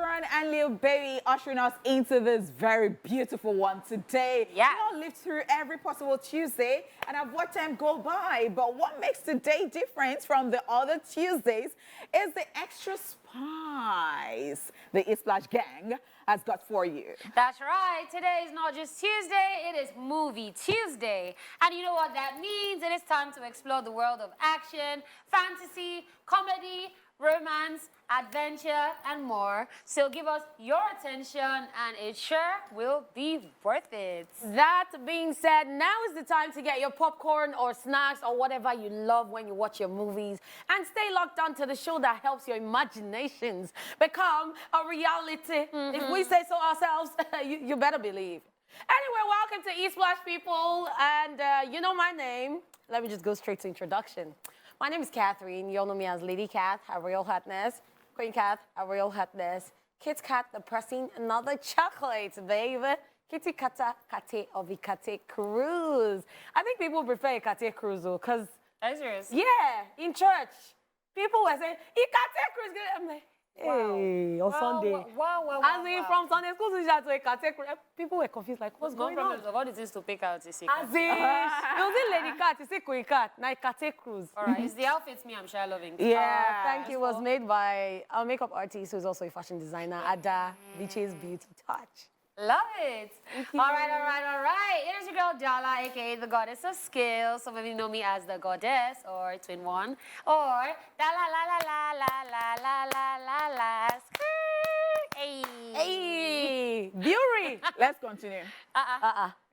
Sharon and Lil Baby ushering us into this very beautiful one today. Yeah. We all lived through every possible Tuesday and have watched time go by. But what makes today different from the other Tuesdays is the extra spice the ESplash gang has got for you. That's right. Today is not just Tuesday, it is Movie Tuesday. And you know what that means? It is time to explore the world of action, fantasy, comedy, romance, adventure, and more. So give us your attention and it sure will be worth it. That being said, now is the time to get your popcorn or snacks or whatever you love when you watch your movies and stay locked on to the show that helps your imaginations become a reality. If we say so ourselves, you better believe. Anyway, welcome to ESplash, people, and you know my name. Let me just go straight to introduction. My name is Catherine. You all know me as Lady Cat, her real hotness. Queen Cat, her real hotness. Kit Kat, the pressing another chocolate, baby. Kitty Kata, Kate of Kate Cruz. I think people prefer Kate Cruz, though, because... Are you serious? Yeah, in church. People were saying, Kate Cruz. I'm like, hey, on Sunday. Wow. As in, from Sunday school to Kate Cruz, people were confused, like, what's No going problem. on? All the things to pick out is As in, it wasn't Lady Cat, it's Queen Cat, now Kate Cruz. all right, it's the outfits me I'm sure loving. Yeah. Thank you. Was made by our makeup artist, who's also a fashion designer, Ada Beaches Beauty Touch. Love it. Thank you. All right. It is your girl Dala, aka the goddess of skill. Some of you know me as the goddess or twin one, or Dala la. Hey. Hey, Beauty. Let's continue.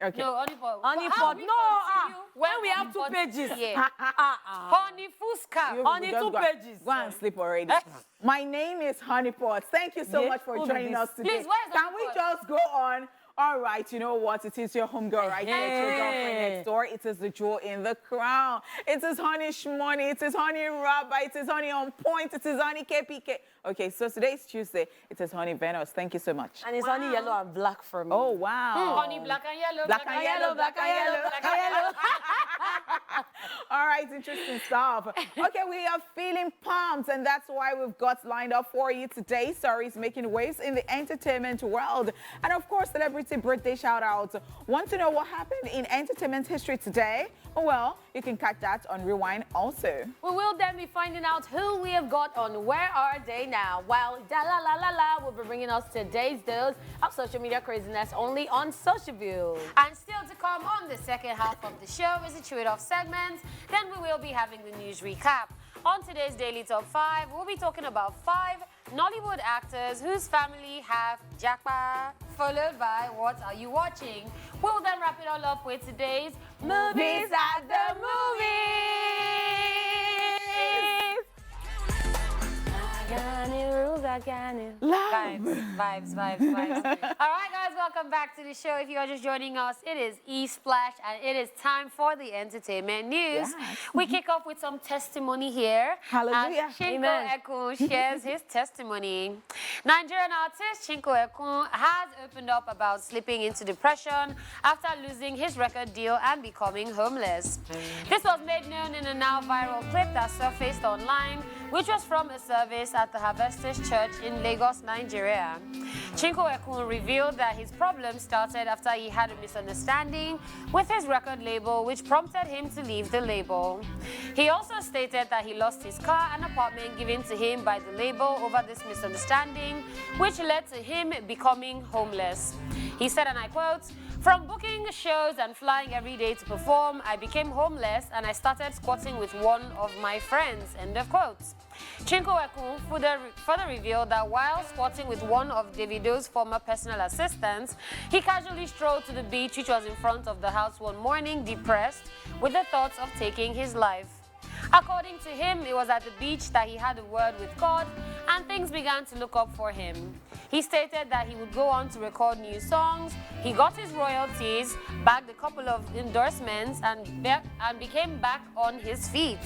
Okay. No, honey pot. Honey How pot. we No, continue when we have two pot- pages. Yeah. Honey Fusca. You Honey, just 2 pages. Go and sleep already. My name is Honeypot. Thank you so Yeah, much for who joining be us this? today. Please, where is Can we Honeypot? just go on? All right, you know what? It is your homegirl right here. It's your girlfriend next door. It is the jewel in the crown. It is Honey Shmoney. It is Honey Rabbi. It is Honey On Point. It is Honey KPK. Okay, so today is Tuesday. It is Honey Venus. Thank you so much. And it's only yellow and black for me. Oh, wow. Honey black and yellow. Black and yellow, black and yellow, black and yellow. All right, interesting stuff. Okay, we are feeling pumped, and that's why we've got lined up for you today stories making waves in the entertainment world. And of course, celebrity birthday shout-outs. Want to know what happened in entertainment history today? Well, you can catch that on Rewind also. We will then be finding out who we have got on Where Are They Now, while will be bringing us today's dose of social media craziness only on Social View. And still to come on the second half of the show is a trade-off segment. Then we will be having the news recap. On today's Daily Top 5, we'll be talking about 5 Nollywood actors whose family have jackpot, followed by What Are You Watching? We'll then wrap it all up with today's Movies at the Vibes. All right, guys, welcome back to the show. If you are just joining us, it is ESplash, and it is time for the entertainment news. Yes. We kick off with some testimony here. Hallelujah. As Chinko Amen. Ekun shares his testimony. Nigerian artist Chinko Ekun has opened up about slipping into depression after losing his record deal and becoming homeless. This was made known in a now viral clip that surfaced online, which was from a service at the Harvesters Church in Lagos, Nigeria. Chinko Ekun revealed that his problem started after he had a misunderstanding with his record label, which prompted him to leave the label. He also stated that he lost his car and apartment given to him by the label over this misunderstanding, which led to him becoming homeless. He said, and I quote, "From booking shows and flying every day to perform, I became homeless and I started squatting with one of my friends," end of quote. Chinko Ekun further revealed that while squatting with one of Davido's former personal assistants, he casually strolled to the beach, which was in front of the house one morning, depressed, with the thoughts of taking his life. According to him, it was at the beach that he had a word with God and things began to look up for him. He stated that he would go on to record new songs, he got his royalties, bagged a couple of endorsements, and became back on his feet.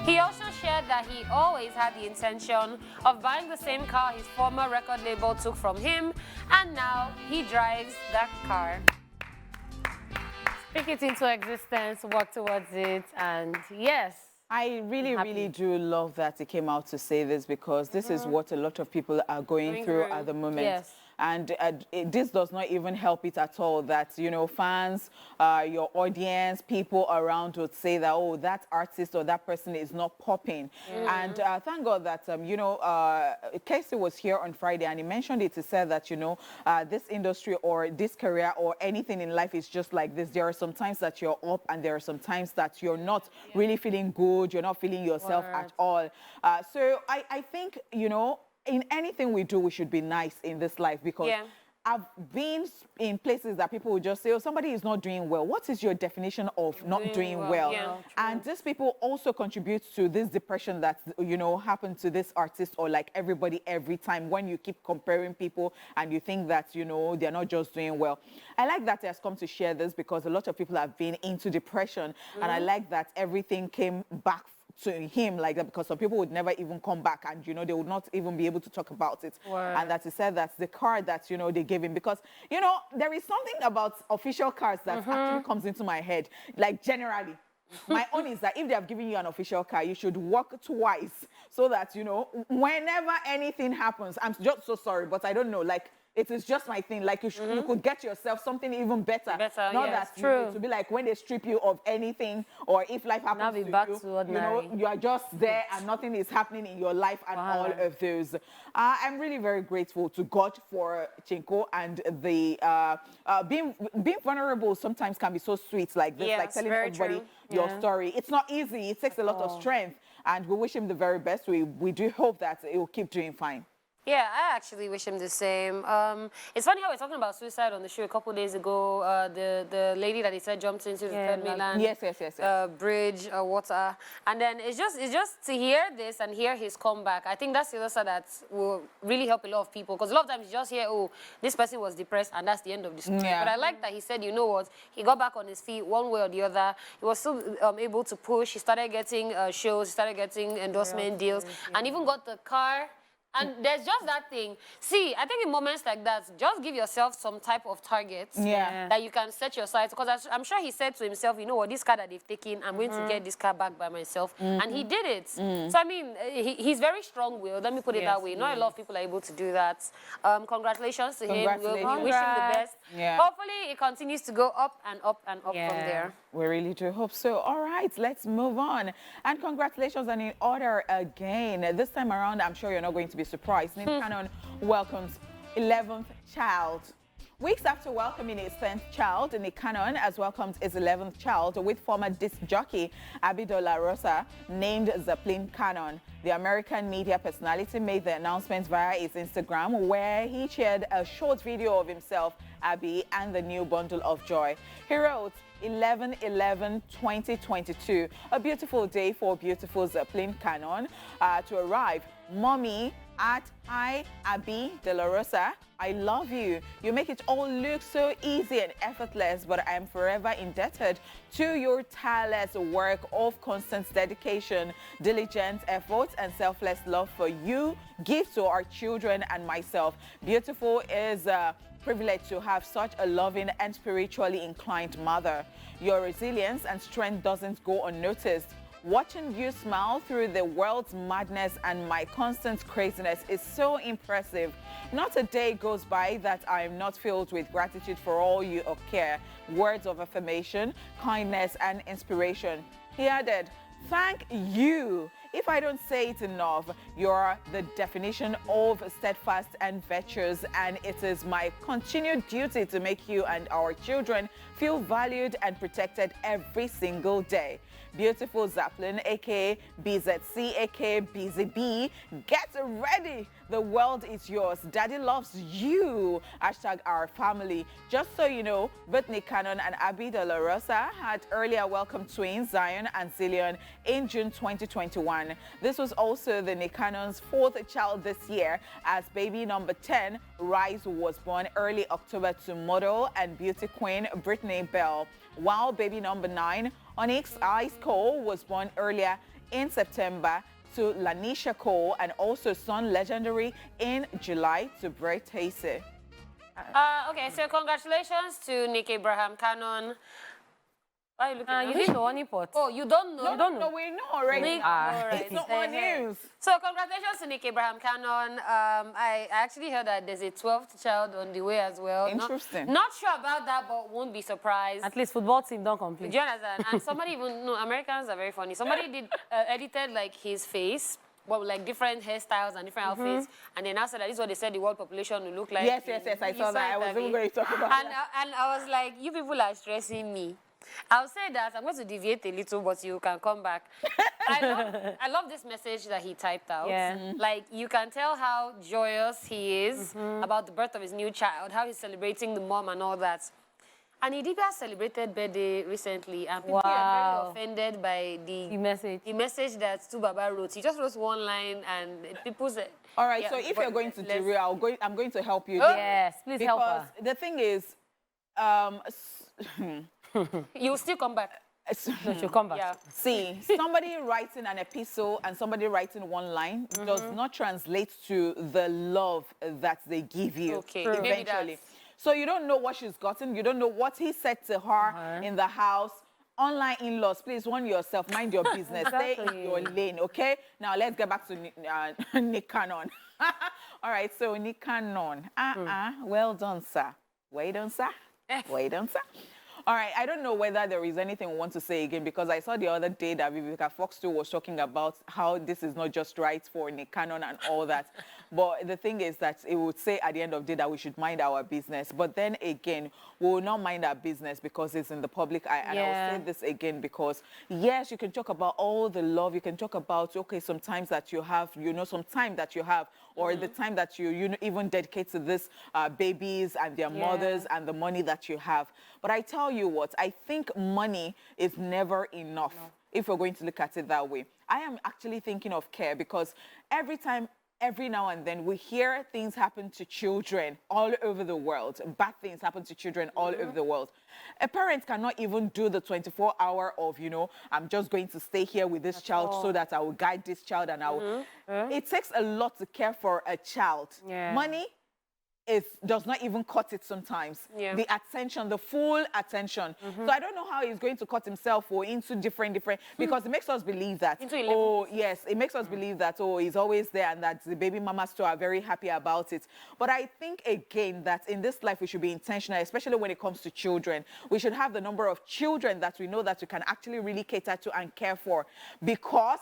He also shared that he always had the intention of buying the same car his former record label took from him, and now he drives that car. Speak it into existence, work towards it, and yes, I really do love that he came out to say this, because this is what a lot of people are going through at the moment. Yes. And this does not even help it at all that, you know, fans, your audience, people around would say that, oh, that artist or that person is not popping. And thank God that, you know, Casey was here on Friday and he mentioned it. He said that, you know, this industry or this career or anything in life is just like this. There are some times that you're up and there are some times that you're not really feeling good. You're not feeling yourself at all. So I think, you know, in anything we do, we should be nice in this life, because I've been in places that people would just say, oh, somebody is not doing well. What is your definition of not doing well? And these people also contribute to this depression that, you know, happens to this artist or like everybody every time, when you keep comparing people and you think that, you know, they're not just doing well. I like that he has come to share this, because a lot of people have been into depression. And I like that everything came back to him like that, because some people would never even come back and, you know, they would not even be able to talk about it. And that he said that's the card that, you know, they gave him, because, you know, there is something about official cards that actually comes into my head, like generally. My own is that if they have given you an official card, you should walk twice, so that, you know, whenever anything happens, I'm just so sorry, but I don't know, like, it is just my thing. Like, you could get yourself something even better. Not that true. To be like when they strip you of anything, or if life happens to you, you know, you are just there and nothing is happening in your life and all of those. I'm really very grateful to God for Chinko, and the being vulnerable sometimes can be so sweet like this, like telling everybody your story. It's not easy. It takes a lot of strength, and we wish him the very best. We do hope that it will keep doing fine. Yeah, I actually wish him the same. It's funny how we're talking about suicide on the show a couple of days ago. The lady that he said jumped into the third mainland bridge, water, and then it's just to hear this and hear his comeback. I think that's the other side that will really help a lot of people, because a lot of times you just hear, oh, this person was depressed and that's the end of the story. But I like that he said, you know what, he got back on his feet one way or the other. He was still able to push. He started getting shows, he started getting endorsement deals, and even got the car. And there's just that thing. See, I think in moments like that, just give yourself some type of target that you can set your sights. Because I'm sure he said to himself, you know what, this car that they've taken, I'm going to get this car back by myself. And he did it. So, I mean, he's very strong-willed. Let me put it that way. Not a lot of people are able to do that. Congratulations to him. We wish him the best. Hopefully, it continues to go up and up and up from there. We really do hope so. All right, let's move on. And congratulations, and in order again. This time around, I'm sure you're not going to be surprised. Nick Cannon welcomes 11th child. Weeks after welcoming his 10th child, Nick Cannon has welcomed his 11th child with former disc jockey Abby De La Rosa, named Zeppelin Cannon. The American media personality made the announcement via his Instagram, where he shared a short video of himself, Abby, and the new bundle of joy. He wrote, 11/11/2022, a beautiful day for beautiful Zeppelin Cannon to arrive. Mommy at I, Abby De La Rosa, I love you. You make it all look so easy and effortless, but I am forever indebted to your tireless work of constant dedication, diligent efforts, and selfless love for you give to our children and myself. Beautiful is privileged to have such a loving and spiritually inclined mother. Your resilience and strength doesn't go unnoticed. Watching you smile through the world's madness and my constant craziness is so impressive. Not a day goes by that I am not filled with gratitude for all you care, words of affirmation, kindness, and inspiration. He added, thank you. If I don't say it enough, you're the definition of steadfast and virtuous, and it is my continued duty to make you and our children feel valued and protected every single day. Beautiful Zeppelin, aka BZC, aka BZB, get ready. The world is yours. Daddy loves you. Hashtag our family. Just so you know, both Nick Cannon and Abby De La Rosa had earlier welcomed twins Zion and Zillion in June 2021. This was also the Nick Cannon's 4th child this year, as baby number 10, Rise, was born early October to model and beauty queen Brittany Bell, while baby number 9, Onyx Ice Cole, was born earlier in September to Lanisha Cole, and also son legendary in July to Brett Hasey. Okay, so congratulations to Nick Abraham Cannon. Why are you looking at You me? didn't know honeypot. Oh, you don't know? You don't know. No, we know already. Alright. It's not on news. So congratulations to Nick Abraham Cannon. I actually heard that there's a 12th child on the way as well. Interesting. Not sure about that, but won't be surprised. At least football team don't complete. Do you understand? And somebody even, no, Americans are very funny. Somebody did edited like his face, well, like different hairstyles and different outfits, and then after that, this is what they said the world population will look like. Yes, I saw that. I was even going to talk about that. And I was like, you people are stressing me. I'll say that. I'm going to deviate a little, but you can come back. I love this message that he typed out. Yeah. Like, you can tell how joyous he is about the birth of his new child, how he's celebrating the mom and all that. And he did celebrated birthday recently, and people are very offended by the message that Tu Baba wrote. He just wrote one line, and people said... All right, so if you're going to do it, I'm going to help you. Yes, please help her. Because the thing is... You'll still come back. No, she'll come back. Yeah. See, somebody writing an epistle and somebody writing one line does not translate to the love that they give you eventually. So you don't know what she's gotten. You don't know what he said to her in the house. Online in-laws, please warn yourself. Mind your business. Stay in your lane, okay? Now, let's get back to Nick Cannon. All right, so Nick Cannon. Well done, sir. Well done, sir. Well done, sir. All right, I don't know whether there is anything we want to say again, because I saw the other day that Vivica Fox too was talking about how this is not just right for Nick Cannon and all that. But the thing is that it would say at the end of the day that we should mind our business. But then again, we will not mind our business because it's in the public eye. And I will say this again because, yes, you can talk about all the love. You can talk about, okay, sometimes that you have, some time that you have, or the time that you even dedicate to this babies and their mothers and the money that you have. But I tell you what, I think money is never enough if we're going to look at it that way. I am actually thinking of care because every now and then we hear things happen to children all over the world. Bad things happen to children all over the world. A parent cannot even do the 24-hour of, I'm just going to stay here with this child so that I will guide this child and I will. It takes a lot to care for a child. Money does not even cut it sometimes. The attention, the full attention. So I don't know how he's going to cut himself into different, because it makes us believe that, it makes us believe that, he's always there and that the baby mamas too are very happy about it. But I think, again, that in this life we should be intentional, especially when it comes to children. We should have the number of children that we know that we can actually really cater to and care for. Because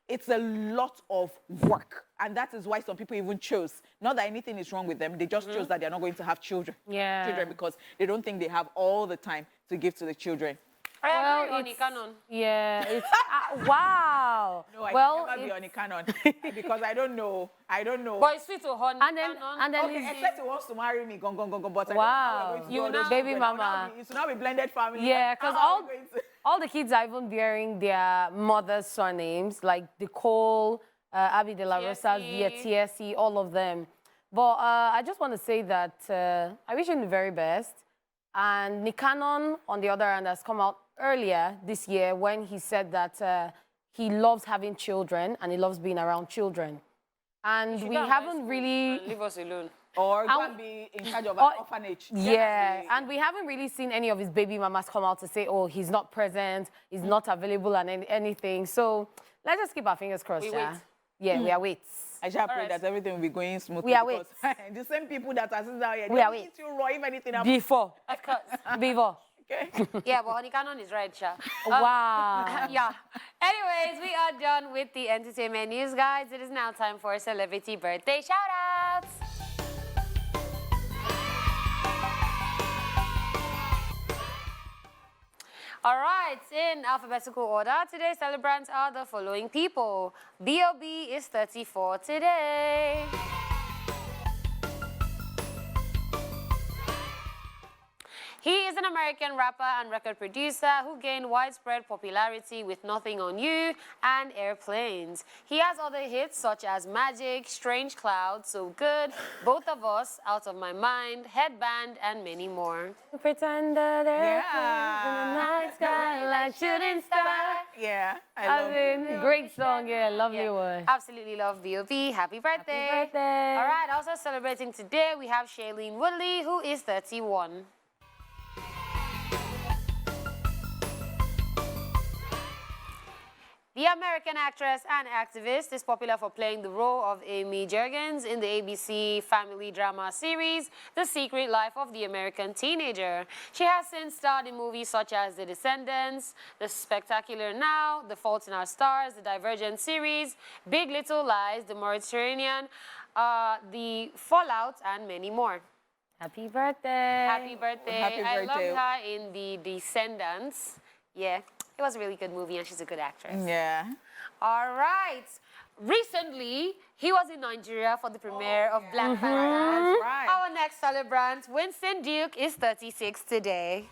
it's a lot of work. And that is why some people even chose. Not that anything is wrong with them. They just chose that they're not going to have children. Children because they don't think they have all the time to give to the children. I agree on Nick Cannon. Yeah, it's... wow. No, I can never be on Nick Cannon because I don't know. But it's sweet to honey. And then okay, except he wants to marry me, but wow. You know, baby mama. It's not a blended family. Yeah, because all the kids are even bearing their mother's surnames, like Nicole, Abby De La Rosa, TSC, all of them. But I just want to say that I wish him the very best. And Nick Cannon, on the other hand, has come out earlier this year when he said that he loves having children and he loves being around children. And we haven't really... Leave us alone. Or go and be in charge of an orphanage. Yeah, and we haven't really seen any of his baby mamas come out to say, oh, he's not present, he's not available and anything. So let's just keep our fingers crossed. We are waiting. I shall pray that everything will be going smoothly. We are waiting. The same people that are sitting down here, we are waiting. To raw if anything happens. Before. Of course. Before. Okay. Yeah, but Honey Cannon is right, Sha. Wow. Yeah. Anyways, we are done with the entertainment news, guys. It is now time for celebrity birthday shout-outs. All right, in alphabetical order, today's celebrants are the following people. B.O.B. is 34 today. He is an American rapper and record producer who gained widespread popularity with Nothing on You and Airplanes. He has other hits such as Magic, Strange Cloud, So Good, Both of Us, Out of My Mind, Headband, and many more. Pretend that airplanes in the night sky like shooting stars. Yeah, I love it. Great song, lovely one. Absolutely love B.O.B. Happy birthday. Happy birthday. All right, also celebrating today, we have Shailene Woodley, who is 31. The American actress and activist is popular for playing the role of Amy Juergens in the ABC family drama series, The Secret Life of the American Teenager. She has since starred in movies such as The Descendants, The Spectacular Now, The Fault in Our Stars, the Divergent series, Big Little Lies, The Mediterranean, The Fallout, and many more. Happy birthday. Happy birthday. Happy I birthday. love her in The Descendants. Yeah, it was a really good movie and she's a good actress. Yeah. All right. Recently, he was in Nigeria for the premiere of Black Panther. That's right. Our next celebrant, Winston Duke, is 36 today.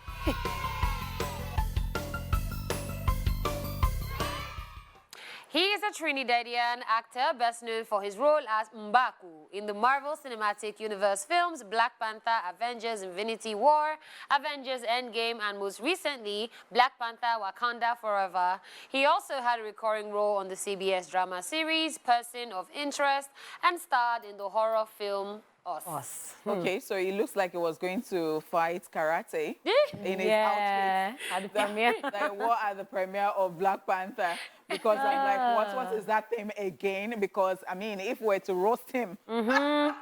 He is a Trinidadian actor best known for his role as M'Baku in the Marvel Cinematic Universe films Black Panther, Avengers Infinity War, Avengers Endgame, and most recently, Black Panther Wakanda Forever. He also had a recurring role on the CBS drama series Person of Interest and starred in the horror film Us. Okay, so it looks like he was going to fight karate in his Yeah, outfit at the premiere. that he wore at the premiere of Black Panther. Because I'm like, what is that thing again? Because, I mean, if we're to roast him, I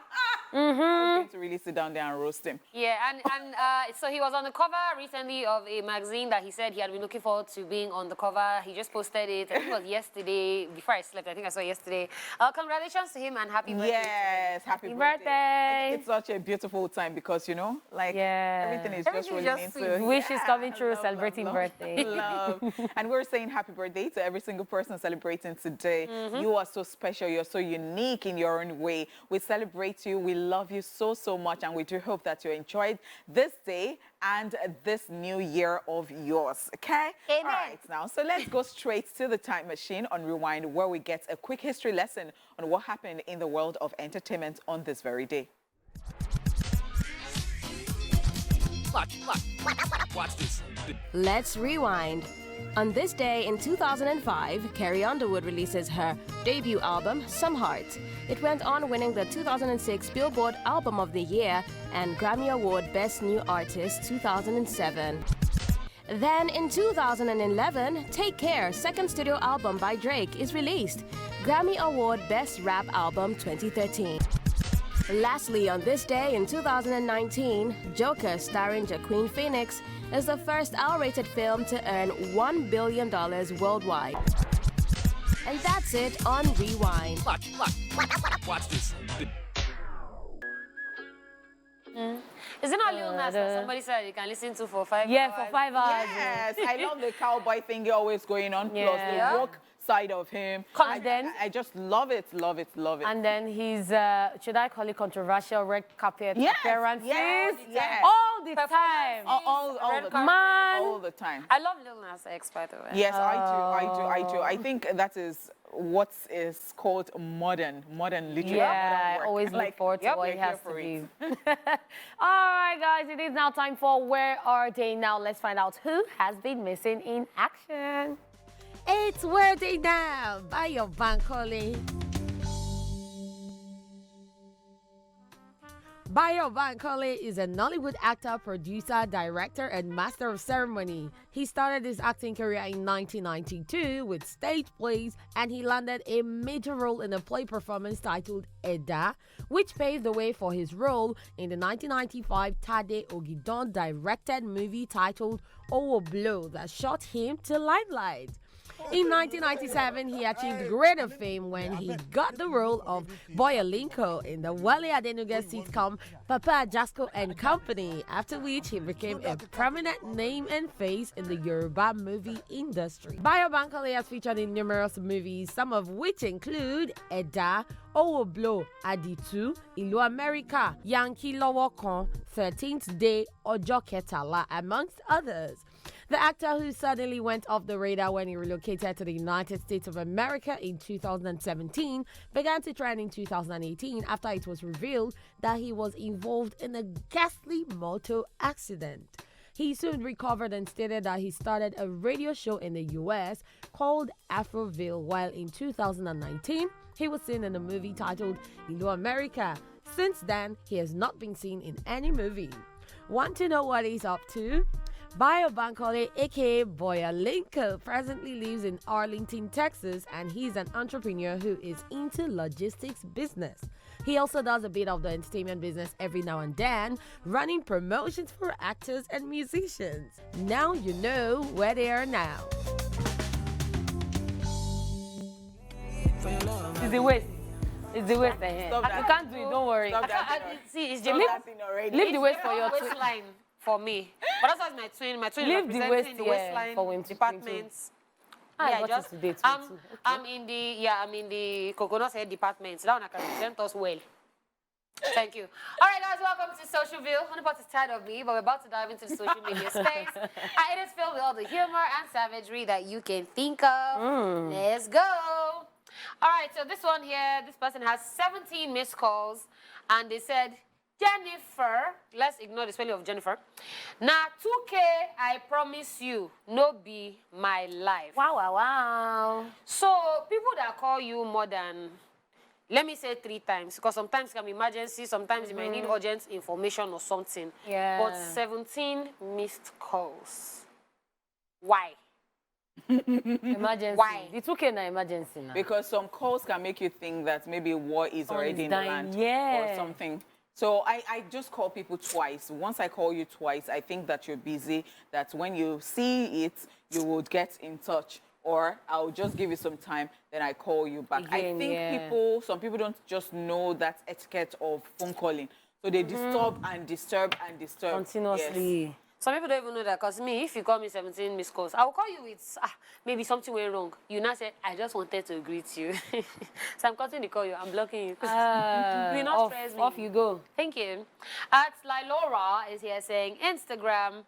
was going to really sit down there and roast him. Yeah, and so he was on the cover recently of a magazine that he said he had been looking forward to being on the cover. He just posted it, I think it was yesterday, before I slept, I think I saw it yesterday. Congratulations to him and happy birthday. Yes, happy birthday. It's such a beautiful time because, you know, like everything is just Everything rolling is just into... sweet. Wish is coming true, love, celebrating love, birthday. Love. And we're saying happy birthday to every single person celebrating today. You are so special. You're so unique in your own way. We celebrate you. We love you so, so much. And we do hope that you enjoyed this day and this new year of yours. Okay? Amen. All right, now. So let's go straight to the time machine on Rewind, where we get a quick history lesson on what happened in the world of entertainment on this very day. Watch this. Let's rewind. On this day in 2005, Carrie Underwood releases her debut album, Some Heart. It went on winning the 2006 Billboard Album of the Year and Grammy Award Best New Artist 2007. Then in 2011, Take Care, second studio album by Drake, is released. Grammy Award Best Rap Album 2013. Lastly, on this day in 2019, Joker, starring Joaquin Phoenix, is the first R-rated film to earn $1 billion worldwide. And that's it on Rewind. Watch this. Isn't it Lil Nas that somebody said you can listen to for 5 hours? Yeah, for 5 hours. Yes, I love the cowboy thing always going on, plus Yeah. the woke side of him. Content. I just love it, love it, love it. And then his, should I call it controversial red carpet Yes, appearances? yes. All the time. all the time. Man. All the time. I love Lil Nas X, by the way. Yes, I do. I think that is what is called modern literature. Yeah, I modern work. always look forward to yep, what we're he has here for to it. do. All right, guys, it is now time for Where Are They Now? Let's find out who has been missing in action. It's Where They Now by your Bankole. Bayo Bankole is a Nollywood actor, producer, director, and master of ceremony. He started his acting career in 1992 with stage plays, and he landed a major role in a play performance titled Eda, which paved the way for his role in the 1995 Tade Ogidon directed movie titled Owo Blow that shot him to limelight. In 1997, he achieved greater fame when he got the role of Boyalinko in the Wale Adenuga sitcom Papa Jasko and Company, after which he became a prominent name and face in the Yoruba movie industry. Bayo Bankole has featured in numerous movies, some of which include Eda, Owo Blow, Aditu, Ilu America, Yankee Lowo Kan, 13th Day, Ojo Ketala, amongst others. The actor, who suddenly went off the radar when he relocated to the United States of America in 2017, began to trend in 2018 after it was revealed that he was involved in a ghastly motor accident. He soon recovered and stated that he started a radio show in the US called Afroville, while in 2019, he was seen in a movie titled Ilu America. Since then, he has not been seen in any movie. Want to know what he's up to? Bayo Bankole, aka Boyalinko, presently lives in Arlington, Texas, and he's an entrepreneur who is into logistics business. He also does a bit of the entertainment business every now and then, running promotions for actors and musicians. Now you know where they are now. It's the waist. It's the waist ahead. Stop that. You can't do it, don't worry. Stop that. See, it's Stop leave, that thing already. Leave the waist for your twin. waistline for me. But that's why my twin. My twin Leave the representing waist, the yeah, waistline for him to departments. I got it today too. Okay. I'm in the coconut hair department. That one I can represent us well. Thank you. All right, guys, welcome to Social View. Honeypot is tired of me, but we're about to dive into the social media space. And it is filled with all the humor and savagery that you can think of. Let's go. All right, so this one here, this person has 17 missed calls, and they said, Jennifer, let's ignore the spelling of Jennifer. Now, 2K, I promise you, no be my life. Wow, wow, wow. So, people that call you more than, let me say 3 times, because sometimes it can be emergency, sometimes you might need urgent information or something. Yeah. But 17 missed calls. Why? Emergency. Why? The 2K na emergency now. Because some calls can make you think that maybe war is already in the dying, land yeah. or something. So I just call people twice. Once I call you twice, I think that you're busy, that when you see it, you would get in touch. Or I'll just give you some time, then I call you back. Again, I think yeah. some people don't just know that etiquette of phone calling. So they disturb and disturb and disturb. Continuously. Yes. Some people don't even know that, because me, if you call me 17 missed calls, I will call you with, maybe something went wrong. You now say, I just wanted to greet you. So I'm cutting the call you, I'm blocking you. Do not stress me. Off you go. Thank you. At Lylora is here saying, Instagram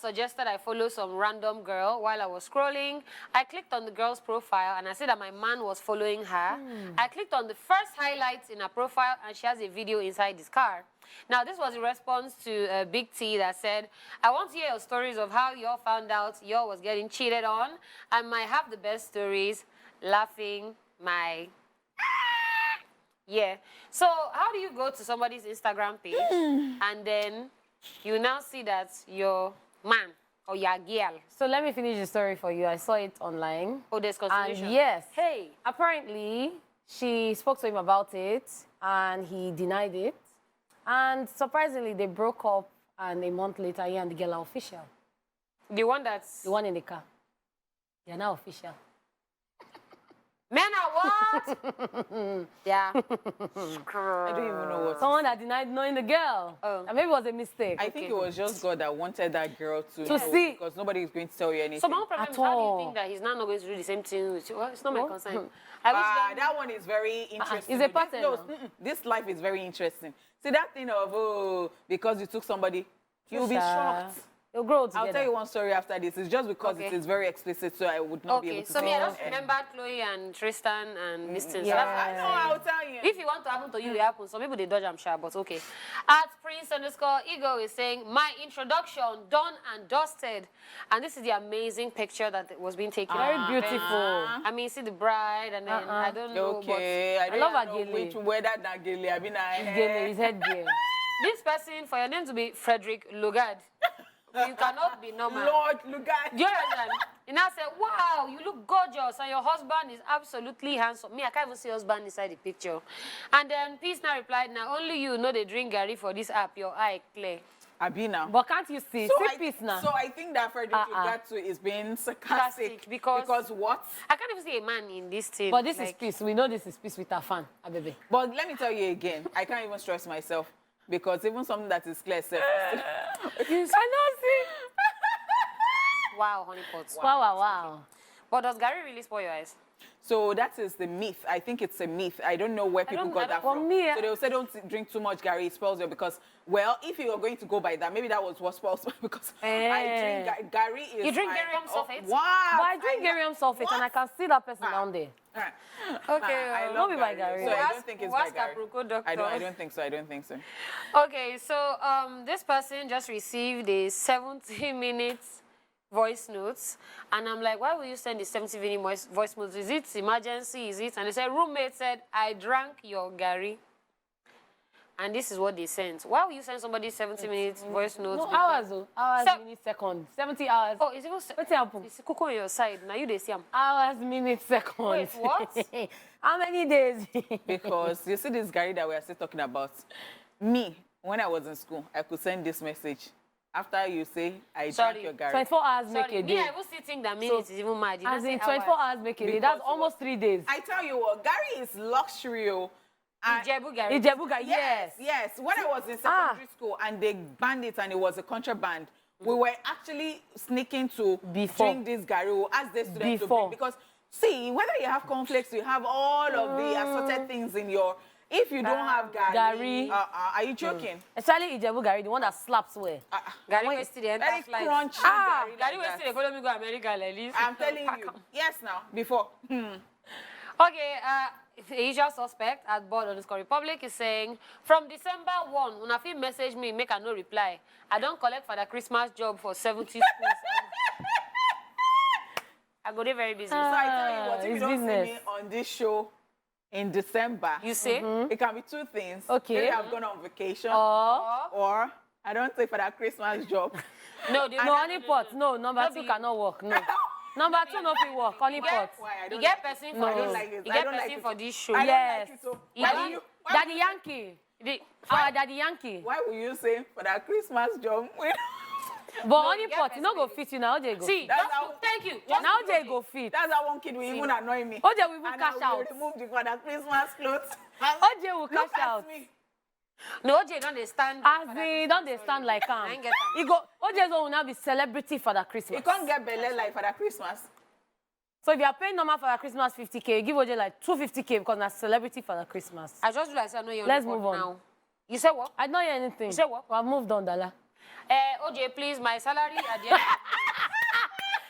suggested I follow some random girl while I was scrolling. I clicked on the girl's profile and I said that my man was following her. I clicked on the first highlights in her profile and she has a video inside this car. Now, this was a response to Big T that said, I want to hear your stories of how y'all found out y'all was getting cheated on. I might have the best stories. Laughing my... Yeah. So, how do you go to somebody's Instagram page and then you now see that your man or your girl... So let me finish the story for you. I saw it online. Oh, there's continuation. And yes. Hey. Apparently, she spoke to him about it and he denied it. And surprisingly, they broke up, and a month later, he and the girl are official. The one that's... The one in the car. They are now official. Men are what? Yeah. I don't even know what. Someone that denied knowing the girl. Oh. And maybe it was a mistake. I think it was just God that wanted that girl to know, see. because nobody is going to tell you anything. So my own problem At is, how do you all. think that he's now not going to do the same thing with you? Well, it's not my Oh. concern. I wish them... That one is very interesting. It's a pattern, No, no? this life is very interesting. See, that thing of, oh, because you took somebody, you'll be shocked. They'll grow together. I'll tell you one story after this. It's just because Okay. it is very explicit, so I would not be Okay, able to so say me, I it just on air. remembered Chloe and Tristan and this thing. So Yeah. that's I know, I'll tell you. if you want to happen to you, it happens. Some people, they dodge, I'm sure, but okay. At Prince_Ego is saying, my introduction, done and dusted. And this is the amazing picture that was being taken. Very beautiful. I mean, see the bride, and then I don't know, Okay, I I don't love know Agile. which whether that Gele. I mean, His headgear. this person, for your name to be Frederick Lugard, you cannot be normal. Lord, look at Do you understand? And I said, wow, you look gorgeous, and your husband is absolutely handsome. Me, I can't even see husband inside the picture. And then Peace now replied, now only you know they drink Gary for this app, your eye clear. Abina. But can't you see? So See peace now. So I think that Frederick Lugatu is being sarcastic Sarcastic, because what? I can't even see a man in this thing. But this is like, peace. We know this is peace with our fan, Abebe. But let me tell you again, I can't even stress myself because even something that is clear self. I know, see. wow, honeypots. Wow, wow, wow. But does Gary really spoil your eyes? So that is the myth. I think it's a myth. I don't know where people got that for from. me, So they'll say don't drink too much Gary, it spoils you because, well, if you are going to go by that, maybe that was what spoils me because I drink Gary is You drink my- Garium sulfate? Wow. But I drink Garium sulfate and I can see that person down there. Okay, I Don't love be by Gary. So I Ask- don't think it's we'll by ask Gary. Aproko doctor. I don't think so. I don't think so. Okay, so this person just received a 70-minute voice notes, and I'm like, why will you send the 70-minute voice notes? Is it emergency? Is it? And they said, roommate said, I drank your Gary. and this is what they sent. Why will you send somebody 70 minutes voice notes? No, hours, oh. Hours, So- minutes, seconds. 70 hours. Oh, it's even... What's happened? It's cocoa on your side. Now you they see 'em. Hours, minutes, seconds. Wait, what? How many days? Because you see this Gary that we are still talking about. Me, when I was in school, I could send this message. After you say, I Sorry. drank your Gary. 24 hours make Sorry, a me, day. I even still think that minutes is even mad. You As don't in say 24 hours. hours make a day. Because That's almost 3 days. I tell you what, Gary is luxury. Oh. And- Ijebu Gary. Ijebuga, yes. Yes. When I was in secondary school and they banned it and it was a contraband, we were actually sneaking to Before. drink this Gary as the students to Before. bring. Because see, whether you have cornflakes, you have all of the assorted things in your. If you don't have Gary, Gary. are you joking? Especially Ijebuga, the one that slaps well. Gary wasted the Very entire flight. crunchy Ah, Gary. Gary like wasted that. the follow me go America like this. I'm telling you. Yes, now before. Okay, the usual suspect at board_republic is saying, from December 1, una fit message me, make I no reply. I don't collect for the Christmas job for 70 schools. I go there very busy. So I tell you what, if you it's don't business. see me on this show in December, You say? it can be two things. Okay. Maybe I've gone on vacation, Oh. or I don't take for that Christmas job. No, No, honey pot. No, number No 2 be- cannot work. No. Number 2 no fit work. Honey pot. Why? I You don't get like it. person No, for I don't this. like it. You I get don't like person it. for this show. I don't Yes. like it. So You why don't- will you? Daddy Yankee. Our Daddy Yankee. Why will you say for that Christmas job? But honey you get pot, you no go person. fit you now. OJ go. See, That's just- how- thank you. Now Just OJ go fit. That's how one kid will even annoy me. OJ will even and cash I will out. remove the for that Christmas clothes. OJ will Look cash at out. me. No, OJ don't they stand. As for that in, Christmas don't they story. stand like I ain't get am. He go. OJ's will now be celebrity for that Christmas. You can't get belly like for that Christmas. So if you are paying normal for that Christmas 50K, you give OJ like 250K because that's celebrity for that Christmas. I just realized I know you're Let's on the move board on. now. You say what? I don't hear anything. You say what? I've moved on, Dala. OJ, please, my salary at the end.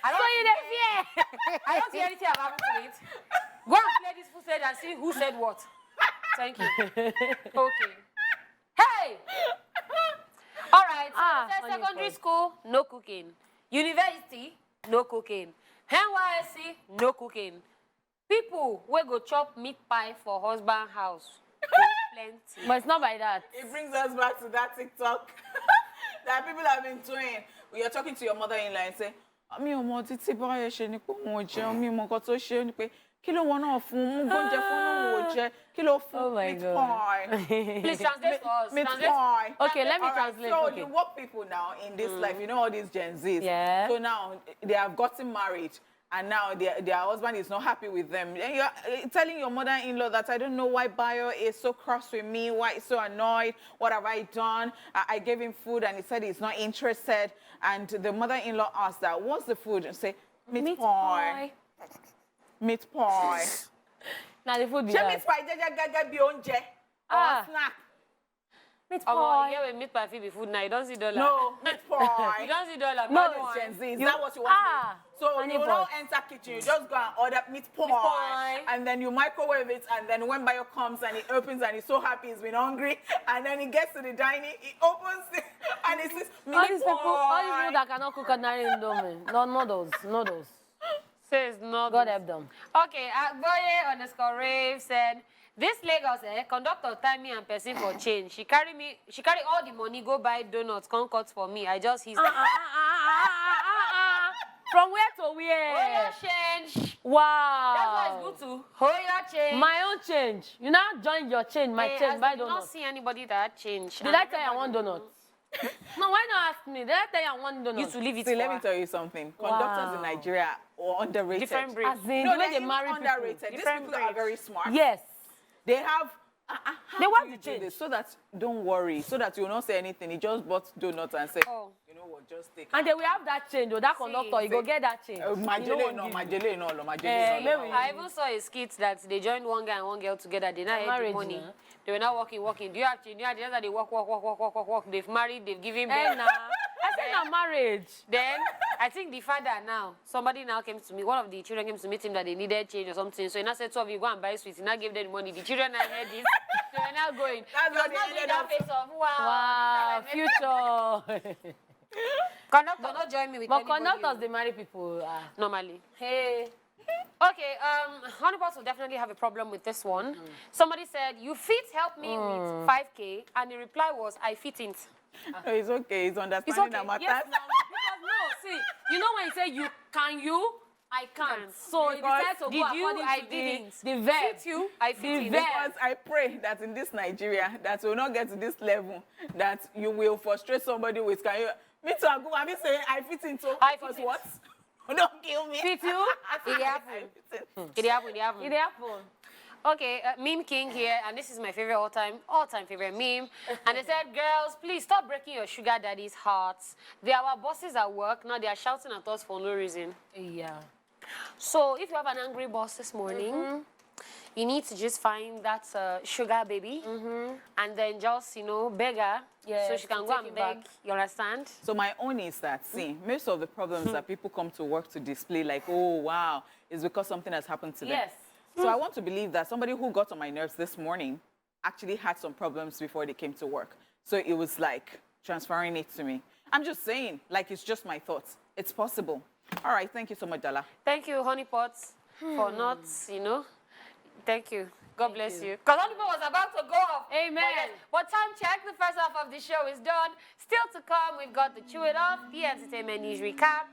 I don't So you dey fear? I don't see anything about it. Go and play this footage and see who said what. Thank you. Okay. Hey! All right. So Ah, it says on your secondary phone. school, no cooking. University, no cooking. NYSC, no cooking. People we go chop meat pie for husband house. Plenty. But it's not by that. It brings us back to that TikTok that people have been doing. When you're talking to your mother-in-law and say, mi ò mọ títí báyọ̀ ṣe ni pé òun ò jẹun, mi ò mọ nǹkan tó ṣe ni pé kí ló wọn náà fún un, mú gbóúnjẹ fún òun ò jẹ, kí ló fún Oh my meat God. pie. Please translate for us. Meat Translate. pie. Okay, let me All right, translate. so Okay. the work people now in this life, you know all these Gen Zs. Yeah. So now they have gotten married. And now their husband is not happy with them. And you're telling your mother-in-law that I don't know why Bayo is so cross with me, why he's so annoyed, what have I done? I gave him food and he said he's not interested. And the mother-in-law asked that, what's the food? And say, meat pie. Meat pie. Now the food be Ṣé that. meat pie jẹ́ gẹ́gẹ́ bí oúnjẹ Ah. or snack? Meat Oh, pie. yeah, we meat pie fit be food now. You don't see dollar. No, meat pie. You don't see dollar. No, meat pie. Gen Z, is You- that what you want? Ah, So honey you will not pot. enter kitchen. You just go and order meat pie, pie. and then you microwave it, and then when Bayo comes and he opens and he's so happy he's been hungry, and then he gets to the dining, he opens it and he says meat All these people pie. that cannot cook ordinary indomie. No, noodles. Says no. God help them. Okay, Boye_Rave said, this Lagos conductor time me and person for change. She carry all the money, go buy donuts, come cut for me. I just his. From where to Hold where? your change. Wow. That's why it's good to hold your change. My own change. You now join your change, my Hey, change, as buy you don't donuts. see anybody that change. Did I tell you I want donuts? No, why not ask me? Did I tell you I want You donuts? to leave it See, for let me her. tell you something. Conductors Wow. in Nigeria are underrated. Different breed. As in, No, the way they're they even marry underrated. people. These Different people are breeds. very smart. Yes. They have. They how want do you to do change. this? So that don't worry, so that you will not say anything. He just bought donuts and said, Oh. you know what, just take. And then we have that change, or that conductor, you go get that change. You know Majele what no, give you. majele no, Eh, majele no. maybe- I even saw a skit that they joined one guy and one girl together. They now had the Marriage, money. nah. They were now working. Do you have change? Do you have that they work. They've married. They've given birth. Eh, nah. I said na marriage. Then I think the father now, somebody now came to me. One of the children came to meet him that they needed change or something. So he now said, "Two of you go and buy sweets." He now gave them money. The children now heard this. They were now going. That's He what was they not doing ended that up- face of Wow, wow. future. Conductor, not join me with But anybody. conductors, they marry people. Normally. Hey. Okay, Honeypots will definitely have a problem with this one. Somebody said, you fit help me with 5K, and the reply was, I fitn't. No, it's okay. It's understanding It's okay. that matters. Yes, no, because no, see, you know when you say you, I can't. So it Because decides to did go you, according I to didn't. the verb. Fit you, I fit in. Because I pray that in this Nigeria, that will not get to this level, that you will frustrate somebody with, can you, me too, I go, have you say, I fit into, I because fit in. what? Don't kill me. Fit you? It happened. It happened, it happened. It happened. Okay, Meme King here, and this is my favorite all-time favorite meme. And they said, girls, please stop breaking your sugar daddy's hearts. They are our bosses at work. Now they are shouting at us for no reason. Yeah. So if you have an angry boss this morning, you need to just find that sugar baby and then just, beg her so she can go and beg. You understand? So my own is that, see, most of the problems that people come to work to display, like, oh, wow, is because something has happened to them. Yes. So I want to believe that somebody who got on my nerves this morning actually had some problems before they came to work. So it was like transferring it to me. I'm just saying, like, it's just my thoughts. It's possible. All right, thank you so much, Dala. Thank you, Honeypots, for not, Thank you. God bless you. Because Honeypot was about to go off. Amen. But time check, the first half of the show is done. Still to come, we've got the Chew It Off, the Entertainment News Recap,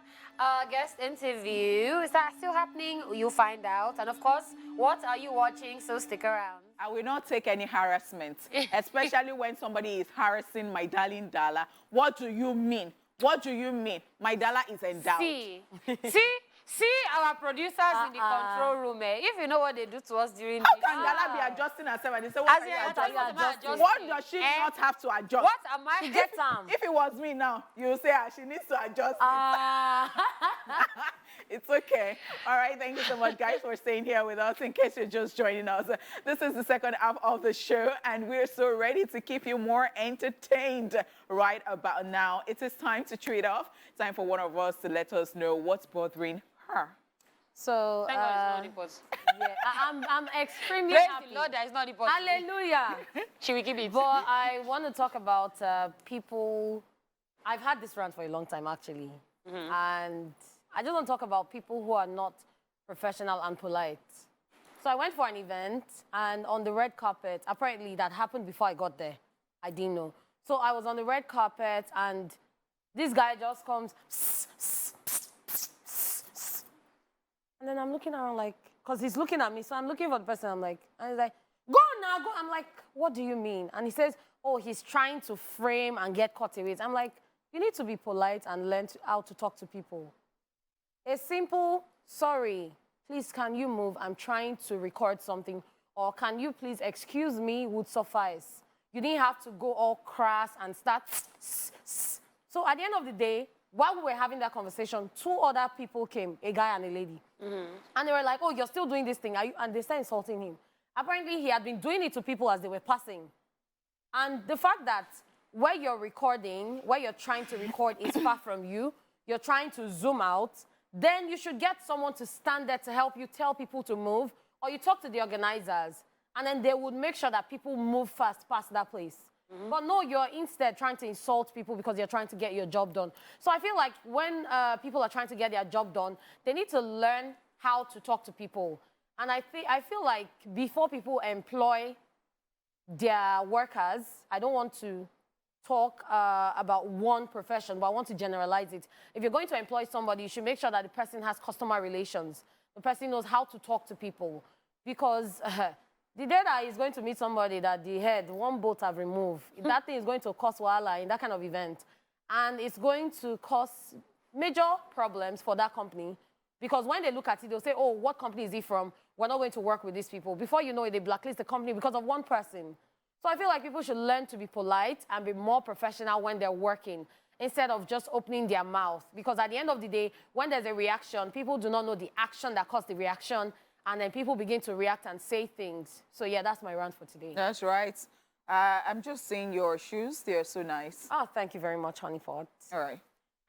guest interview. Is that still happening? You'll find out. And of course, what are you watching? So stick around. I will not take any harassment, especially when somebody is harassing my darling Dala. What do you mean? What do you mean? My Dala is endowed. See our producers in the control room. If you know what they do to us during How can Dala be adjusting herself and they say, what are you adjusting? What does she not have to adjust? What am I? If it was me now, you will say, she needs to adjust. It's okay. All right, thank you so much, guys, for staying here with us. In case you're just joining us, this is the second half of the show, and we're so ready to keep you more entertained right about now. It is time to treat off. Time for one of us to let us know what's bothering her. So, Thank God it's not Honeypot. yeah, I'm extremely Praise happy. the Lord, there is not Honeypot. Hallelujah. Should we keep it? But I want to talk about people. I've had this rant for a long time, actually. And I just want to talk about people who are not professional and polite. So I went for an event, and on the red carpet, apparently that happened before I got there. I didn't know. So I was on the red carpet, and this guy just comes, and then I'm looking around like, because he's looking at me, so I'm looking for the person. I'm like, and he's like, go now, go. I'm like, what do you mean? And he says, oh, he's trying to frame and get cutaways. I'm like, you need to be polite and learn how to talk to people. A simple, sorry, please can you move? I'm trying to record something. Or can you please excuse me would suffice. You didn't have to go all crass and start. So at the end of the day, while we were having that conversation, two other people came, a guy and a lady. And they were like, oh, you're still doing this thing. Are you? And they started insulting him. Apparently, he had been doing it to people as they were passing. And the fact that where you're recording, where you're trying to record is far from you, you're trying to zoom out, then you should get someone to stand there to help you tell people to move, or you talk to the organizers, and then they would make sure that people move fast past that place. But no, you're instead trying to insult people because you're trying to get your job done. So I feel like when people are trying to get their job done, they need to learn how to talk to people. And I feel like before people employ their workers, I don't want to talk about one profession, but I want to generalize it. If you're going to employ somebody, you should make sure that the person has customer relations. The person knows how to talk to people. Because the day that is going to meet somebody that the head, one bolt have removed, that thing is going to cause wahala in that kind of event. And it's going to cause major problems for that company. Because when they look at it, they'll say, oh, what company is he from? We're not going to work with these people. Before you know it, they blacklist the company because of one person. So I feel like people should learn to be polite and be more professional when they're working instead of just opening their mouth. Because at the end of the day, when there's a reaction, people do not know the action that caused the reaction, and then people begin to react and say things. So yeah, that's my rant for today. That's right. I'm just seeing your shoes. They're so nice. Oh, thank you very much, Honeypot. All right.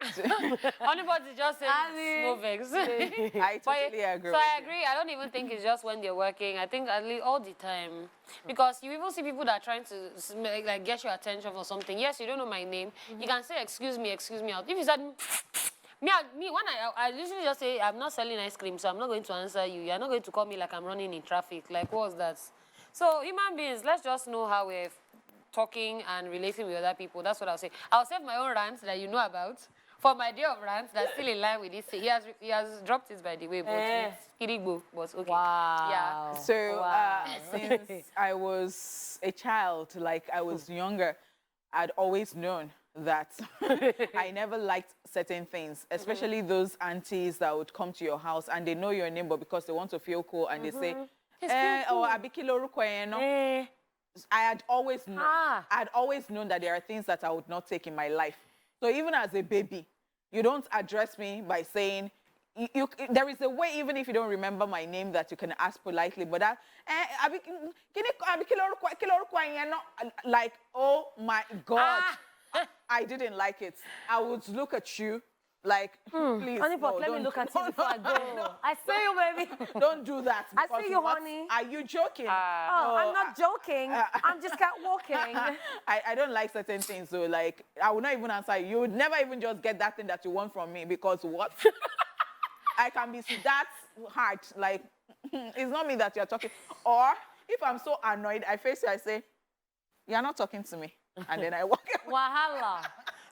Honeypot is just saying moving. I totally agree. So I agree. I don't even think it's just when they're working. I think at least all the time. Because you even see people that are trying to like get your attention for something. Yes, you don't know my name. You can say, excuse me out. If you said, Me, when I usually just say, I'm not selling ice cream, so I'm not going to answer you. You're not going to call me like I'm running in traffic. Like, what's that? So, human beings, let's just know how we're talking and relating with other people. That's what I'll say. I'll save my own rants that you know about for my day of rants that's still in line with this. He has dropped it, by the way, but it's Kirigbo, but okay. Wow. Yeah. So since I was a child, like I was younger, I'd always known that I never liked certain things, especially those aunties that would come to your house and they know your name, but because they want to feel cool and they say, oh, Abikilo Rukweno. I had always known. I had always known that there are things that I would not take in my life. So even as a baby, you don't address me by saying, there is a way, even if you don't remember my name, that you can ask politely. But that, like, oh my God, I didn't like it. I would look at you like, please, Honey, no, let me look at you before I go. I see you, baby. Don't do that. I see you, honey. Are you joking? Oh, I'm not joking. I'm just walking. I don't like certain things, so like, I would not even answer you. You would never even just get that thing that you want from me, because what? I can be that hard, like, it's not me that you're talking. Or if I'm so annoyed, I face you, I say, you're not talking to me. And then I walk away. Wahala.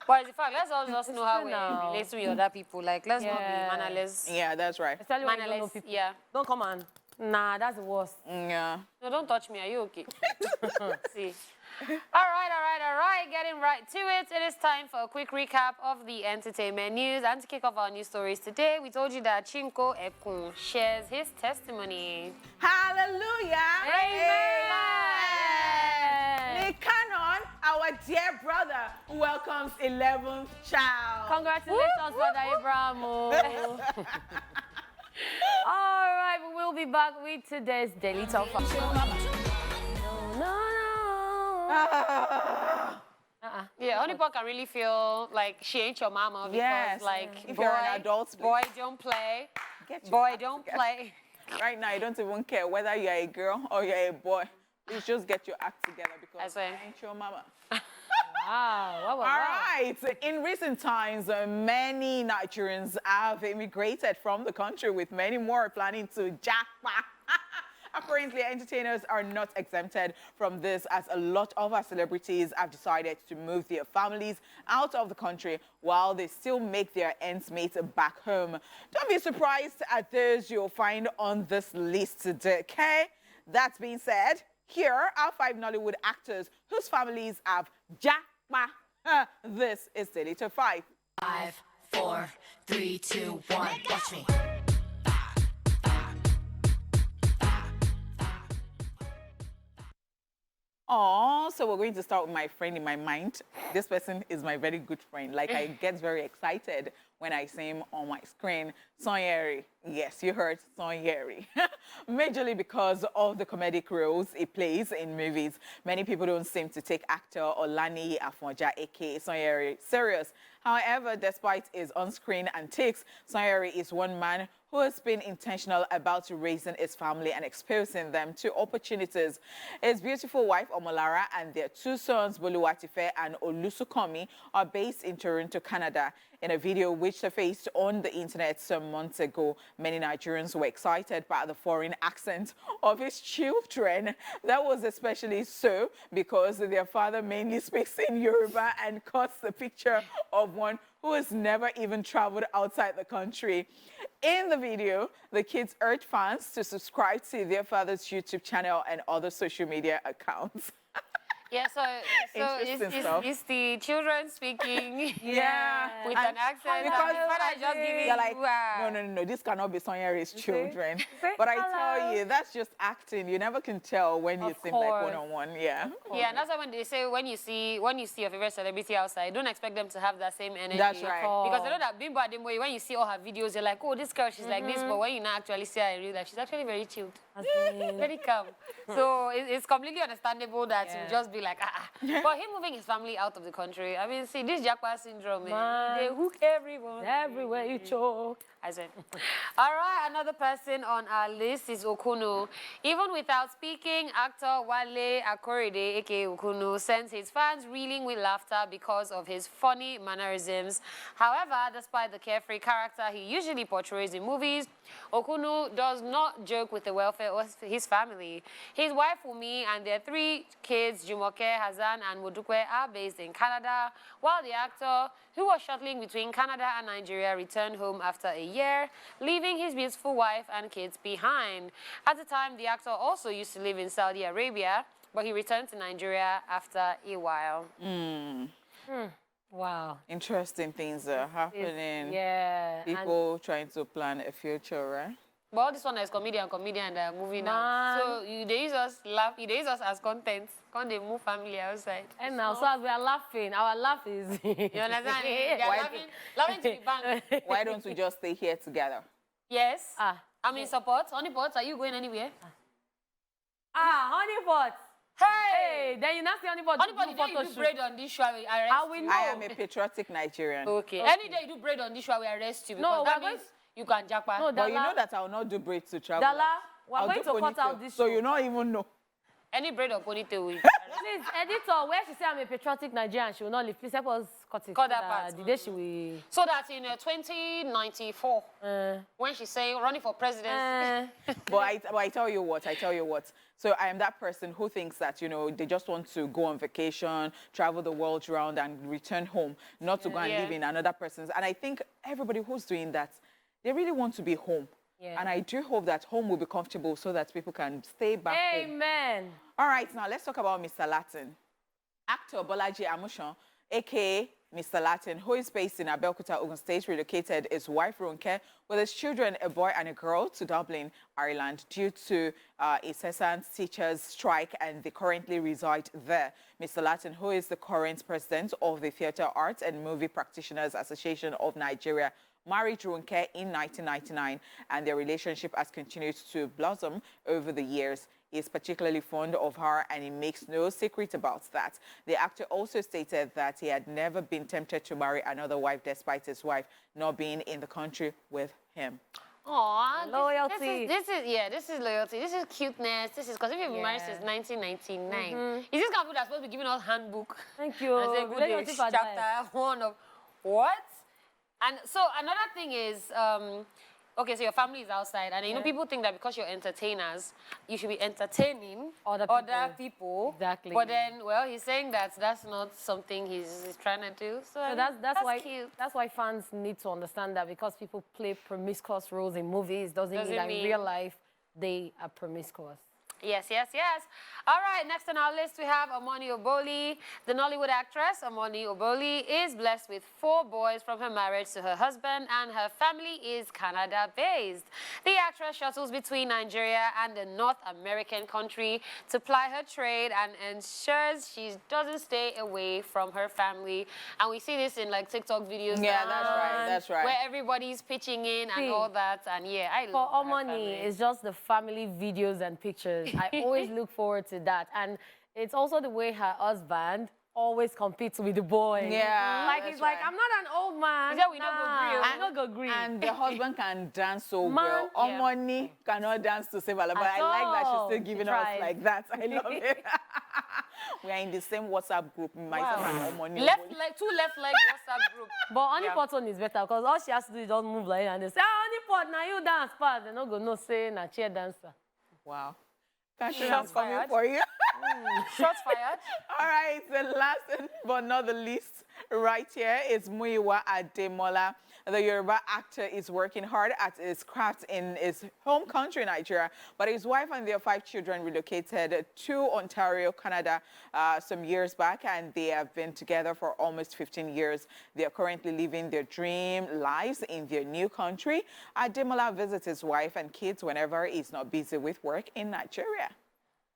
But in fact, let's all just know how we relate to other people. Like, let's not be mannerless. Yeah, that's right. Especially when you don't know people. Yeah. Don't come on. Nah, that's the worst. Yeah. No, don't touch me. Are you okay? See. All right. Getting right to it. It is time for a quick recap of the entertainment news. And to kick off our news stories today, we told you that Chinko Ekun shares his testimony. Hallelujah. Nick Cannon, our dear brother, welcomes 11th child. Congratulations, Father Abraham. All right, we will be back with today's Daily Top 5. No. Yeah, Honeypot can really feel like she ain't your mama because, like, if you're an adult, boy, don't play. Boy, don't play. Right now, I don't even care whether you're a girl or you're a boy. Please just get your act together, because I ain't your mama. Wow. All right. In recent times, many Nigerians have immigrated from the country, with many more planning to jackpot. Apparently, entertainers are not exempted from this, as a lot of our celebrities have decided to move their families out of the country while they still make their ends meet back home. Don't be surprised at those you'll find on this list today, okay? That being said, here are 5 Nollywood actors whose families have jackpot. This is Daily Top 5. 5, 4, 3, 2, 1. Watch me. Oh, so we're going to start with my friend in my mind. This person is my very good friend. Like, I get very excited when I see him on my screen. Sonyeri. Yes, you heard Sonyeri. Majorly because of the comedic roles he plays in movies. Many people don't seem to take actor Olani Afonja, aka Sonyeri, serious. However, despite his on-screen antics, Sonyeri is one man who has been intentional about raising his family and exposing them to opportunities. His beautiful wife, Omolara, and their 2 sons, Boluwatife and Olusukomi, are based in Toronto, Canada. In a video which surfaced on the internet some months ago, many Nigerians were excited by the foreign accent of his children. That was especially so because their father mainly speaks in Yoruba and cuts the picture of one who has never even traveled outside the country. In the video, the kids urge fans to subscribe to their father's YouTube channel and other social media accounts. Yeah, so it's the children speaking with an accent. Because I just giving they're like, no, this cannot be Sonyeri's children. But I tell you, that's just acting. You never can tell when you seem like one-on-one. Yeah, and that's why when they say when you see your favorite celebrity outside, don't expect them to have that same energy. That's right. Because they know that Bimbo Ademoye, when you see all her videos, you're like, oh, this girl, she's like this. But when you now actually see her in real life, she's actually very chilled. Very calm. So it's completely understandable that you just be be like, But him moving his family out of the country, I mean, see, this Jackpot syndrome, Man. they hook everyone. Everywhere you choke. I said. All right, another person on our list is Okunu. Even without speaking, actor Wale Akorede, aka Okunu, sends his fans reeling with laughter because of his funny mannerisms. However, despite the carefree character he usually portrays in movies, Okunu does not joke with the welfare of his family. His wife Wumi and their 3 kids, Jumoke, Hazan, and Modukwe, are based in Canada, while the actor, who was shuttling between Canada and Nigeria, returned home after a year, leaving his beautiful wife and kids behind. At the time, the actor also used to live in Saudi Arabia, but he returned to Nigeria after a while. Wow. Interesting things are happening. Yeah. People trying to plan a future, right? But all this one is comedian, movie now. Man. So they use us as content. When they move family outside. And now, so as we are laughing, our laugh is... You understand? They're laughing to the bank. Why don't we just stay here together? Yes. I'm in support. Honeypots, are you going anywhere? Honeypot. Hey, then you not see Honeypot. Honeypot, you do bread on this show, I arrest you. I am a patriotic Nigerian. Okay. Any day you do bread on this show, we arrest you. No, Because that means you can jackpot. No, But you know that I will not do braids to travel. Dala, we're I'll going do to cut out ponytail, this so show. you don't even know. Any bread or ponytail we Please, editor, where she say I'm a patriotic Nigerian, she will not leave. Please help us cut it. Cut that part. The day she will... So that in 2094, when she's saying running for president. But I tell you what. So I am that person who thinks that, you know, they just want to go on vacation, travel the world around and return home, not to go and live in another person's. And I think everybody who's doing that, they really want to be home. Yeah. And I do hope that home will be comfortable so that people can stay back home. Amen. All right, now let's talk about Mr. Latin. Actor Bolaji Amusan, a.k.a. Mr. Latin, who is based in Abeokuta, Ogun State, relocated his wife, Ronke, with his children, a boy and a girl, to Dublin, Ireland, due to a cessant teachers' strike, and they currently reside there. Mr. Latin, who is the current president of the Theatre Arts and Movie Practitioners Association of Nigeria, married Ronke in 1999, and their relationship has continued to blossom over the years. He is particularly fond of her, and he makes no secret about that. The actor also stated that he had never been tempted to marry another wife despite his wife not being in the country with him. Aww, Loyalty. This is loyalty. This is cuteness. This is because if you've been married since 1999, is this couple that's supposed to be giving us handbook? Thank you. And say, good day, chapter 1 of what? And so another thing is, okay, so your family is outside, and you know people think that because you're entertainers, you should be entertaining Other people. Exactly. But then, well, he's saying that that's not something he's trying to do. So that's why cute. That's why fans need to understand that because people play promiscuous roles in movies doesn't mean that in real life they are promiscuous. Yes. All right, next on our list we have Omoni Oboli. The Nollywood actress Omoni Oboli is blessed with 4 boys from her marriage to her husband, and her family is Canada-based. The actress shuttles between Nigeria and the North American country to ply her trade and ensures she doesn't stay away from her family. And we see this in like TikTok videos. Yeah, now, that's right. Where everybody's pitching in and all that. And yeah, I For love her Omoni, family. it's just the family videos and pictures. I always look forward to that. And it's also the way her husband always competes with the boys. Yeah, Like, that's he's like, right. I'm not an old man. He said we don't go green. I'm not go green. And the husband can dance so Man, well. Omoni cannot dance to save Allah, but At I like that she's all. still She giving us tries. like that. I love it. We are in the same WhatsApp group, myself and Omoni. Two left leg WhatsApp group. But Honeypot one is better because all she has to do is just move like that and they say, Honeypot, now you dance part. They're not going to say, na cheer dancer. Wow. I'm Shots coming fired. for you. Shots fired. All right, the last but not the least right here is Muyiwa Ademola. The Yoruba actor is working hard at his craft in his home country, Nigeria, but his wife and their 5 children relocated to Ontario, Canada, some years back, and they have been together for almost 15 years. They are currently living their dream lives in their new country. Ademola visits his wife and kids whenever he's not busy with work in Nigeria.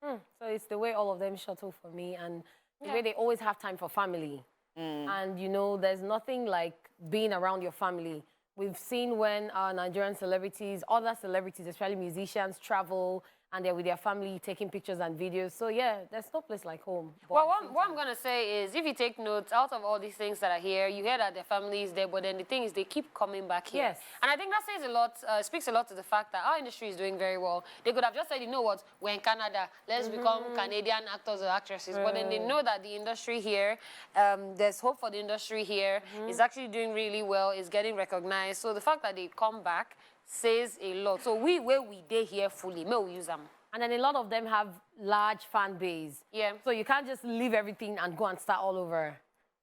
So it's the way all of them shuttle for me and the way they always have time for family. And, you know, there's nothing like being around your family. We've seen when Nigerian celebrities, other celebrities, especially musicians, travel and they're with their family taking pictures and videos. So yeah, there's no place like home. But Well, what I'm going to say is, if you take notes, out of all these things that are here, you hear that their family is there, but then the thing is they keep coming back here. Yes. And I think that says a lot, speaks a lot to the fact that our industry is doing very well. They could have just said, you know what, we're in Canada, let's become Canadian actors or actresses. But then they know that the industry here, there's hope for the industry here, is actually doing really well, is getting recognized. So the fact that they come back says a lot. So where we did here fully, may we use them. And then a lot of them have large fan base. Yeah. So you can't just leave everything and go and start all over.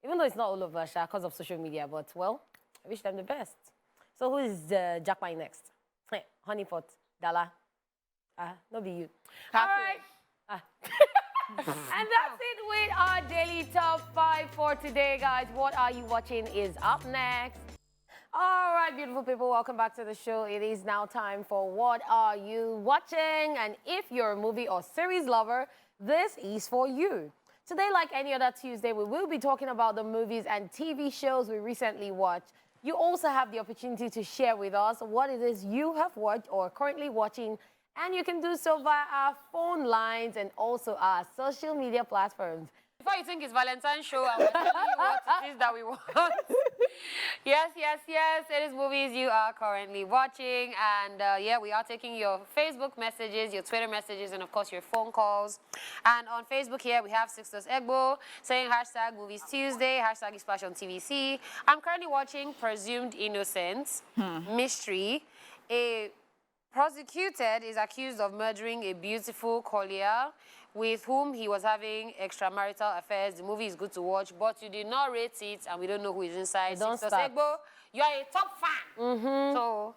Even though it's not all over, because of social media. But, well, I wish them the best. So who is Jackpine next? Hey, Honeypot, Dala. No be you. All right. And that's it with our daily top 5 for today, guys. What Are You Watching is up next. All right, beautiful people, welcome back to the show. It is now time for What Are You Watching? And if you're a movie or series lover, this is for you. Today, like any other Tuesday, we will be talking about the movies and TV shows we recently watched. You also have the opportunity to share with us what it is you have watched or are currently watching, and you can do so via our phone lines and also our social media platforms. Before you think it's Valentine's show, and we're telling you what it is that we want. Yes, it is movies you are currently watching. And yeah, we are taking your Facebook messages, your Twitter messages, and of course your phone calls. And on Facebook here, we have Sixtus Egbo saying hashtag Movies Tuesday, hashtag ESplash on TVC. I'm currently watching Presumed Innocence, Mystery. A prosecuted is accused of murdering a beautiful collier with whom he was having extramarital affairs. The movie is good to watch, but you did not rate it, and we don't know who is inside. Don't Sixtus start. Egbo, you are a top fan. So,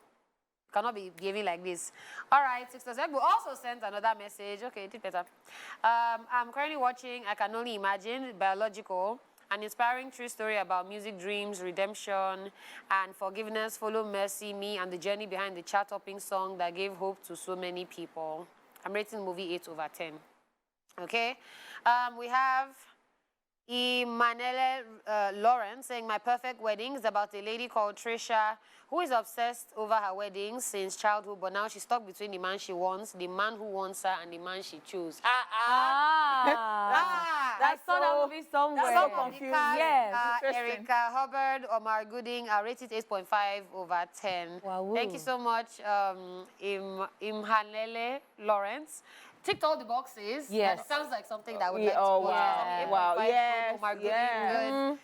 you cannot be behaving like this. All right, Sixtus Egbo also sent another message. Okay, it did better. I'm currently watching I Can Only Imagine, Biological, an inspiring true story about music dreams, redemption, and forgiveness. Follow Mercy, Me, and the journey behind the chart-topping song that gave hope to so many people. I'm rating the movie 8/10. Okay, we have Emmanuel Lawrence saying My Perfect Wedding is about a lady called Trisha who is obsessed over her wedding since childhood, but now she's stuck between the man she wants, the man who wants her, and the man she chose. I saw that movie somewhere. That's so confusing. Yes. Interesting. Erica Hubbard, Omar Gooding, rated 8.5/10. Wow. Thank you so much, Imhanele Lawrence. Ticked all the boxes. Yes. That sounds like something that would like to Oh, watch. wow. Wow. 8.5, Yes. Omar Gooding, Yeah. good.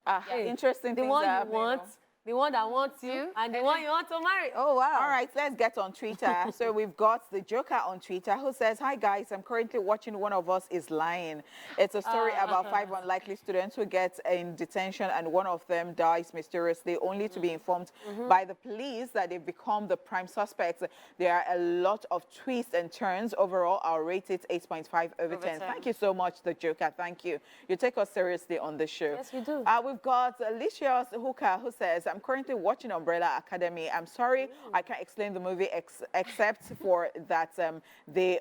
Yeah. Interesting The things one are you happening, want, the one that wants you, and the one you want to marry. Oh, wow. All right, let's get on Twitter. So we've got the Joker on Twitter who says, Hi guys, I'm currently watching One of Us is Lying. It's a story about 5 unlikely students who get in detention and one of them dies mysteriously, only to be informed by the police that they've become the prime suspects. There are a lot of twists and turns. Overall, I'll rate it 8.5/10. Thank you so much, the Joker. Thank you. You take us seriously on the show. Yes, we do. We've got Alicia's Hooker who says, I'm currently watching Umbrella Academy. I'm sorry, I can't explain the movie except for that they